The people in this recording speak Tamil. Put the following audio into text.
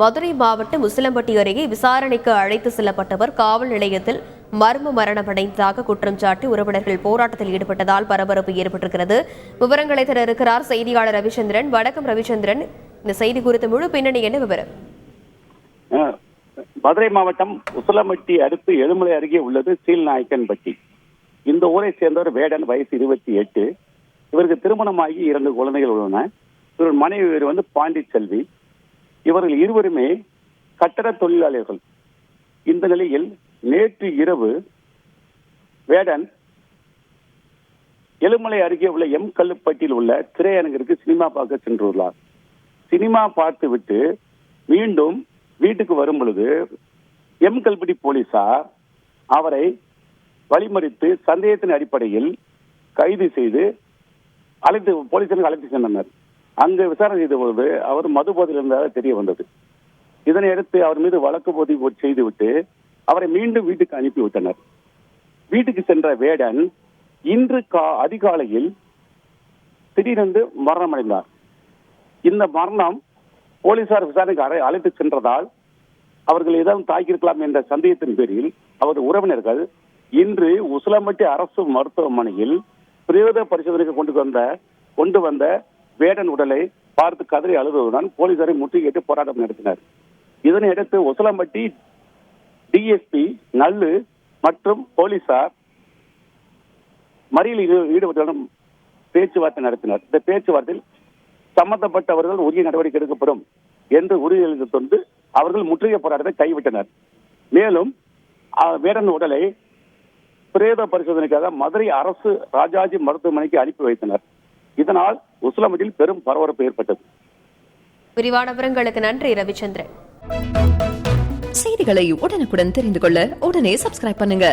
மதுரை மாவட்டம் உசிலம்பட்டி அருகே விசாரணைக்கு அழைத்து செல்லப்பட்டவர் காவல் நிலையத்தில் மர்ம மரணமடைந்ததாக குற்றம் சாட்டி உறவினர்கள் போராட்டத்தில் ஈடுபட்டதால் பரபரப்பு ஏற்பட்டிருக்கிறது. விவரங்களை தர இருக்கிறார் செய்தியாளர் ரவிச்சந்திரன். வணக்கம் ரவிச்சந்திரன், இந்த செய்தி குறித்த முழு பின்னணி என்ன விவரம்? மதுரை மாவட்டம் உசிலம்பட்டி அடுத்து எழுமலை அருகே உள்ளது சீல்நாயக்கன்பட்டி. இந்த ஊரை சேர்ந்தவர் வேடன், வயசு 28. இவருக்கு திருமணமாகி 2 குழந்தைகள் உள்ளன. இவர் மனைவி பேர் பாண்டிச்செல்வி. இவர்கள் இருவருமே கட்டட தொழிலாளர்கள். இந்த நிலையில் நேற்று இரவு வேடன் எழுமலை அருகே உள்ள எம் கல்லுப்பட்டியில் உள்ள திரையரங்கிற்கு சினிமா பார்க்க சென்றுள்ளார். சினிமா பார்த்து விட்டு மீண்டும் வீட்டுக்கு வரும் பொழுது எம் கல்பட்டி போலீசார் அவரை வழிமறித்து சந்தேகத்தின் அடிப்படையில் கைது செய்து போலீசாருக்கு அழைத்து சென்றனர். அங்கு விசாரணை செய்த பொழுது அவர் மது போதையில் இருந்ததாக தெரிய வந்தது. இதனை அடுத்து அவர் மீது வழக்கு பதிவு செய்துவிட்டு அவரை மீண்டும் வீட்டுக்கு அனுப்பிவிட்டனர். வீட்டுக்கு சென்ற வேடன் இன்று அதிகாலையில் திடீரென்று மரணமடைந்தார். இந்த மரணம் போலீசார் விசாரணைக்கு அழைத்து சென்றதால் அவர்கள் ஏதாவது தாக்கியிருக்கலாம் என்ற சந்தேகத்தின் பேரில் அவர் உறவினர்கள் இன்று உசிலம்பட்டி அரசு மருத்துவமனையில் பிரேத பரிசோதனைக்கு கொண்டு வந்த வேடன் உடலை பார்த்து கதறி அழுதுடன் போலீசாரை முற்றுகையிட்டு போராட்டம் நடத்தினர். இதனை அடுத்து உசிலம்பட்டி டிஎஸ்பி நல்லு மற்றும் போலீசார் மறியலில் ஈடுபட்டவுடன் பேச்சுவார்த்தை நடத்தினர். இந்த பேச்சுவார்த்தையில் சம்பந்தப்பட்டவர்கள் உரிய நடவடிக்கை எடுக்கப்படும் என்று உறுதியளித்து கொண்டு அவர்கள் முற்றுகை போராட்டத்தை கைவிட்டனர். மேலும் வேடன் உடலை பிரேத பரிசோதனைக்காக மதுரை அரசு ராஜாஜி மருத்துவமனைக்கு அனுப்பி வைத்தனர். இதனால் உசிலம்பட்டியில் பெரும் பரபரப்பு ஏற்பட்டது. விரிவான விவரங்களுக்கு நன்றி ரவிச்சந்திரன். செய்திகளை உடனுக்குடன் தெரிந்து கொள்ள உடனே சப்ஸ்கிரைப் பண்ணுங்க.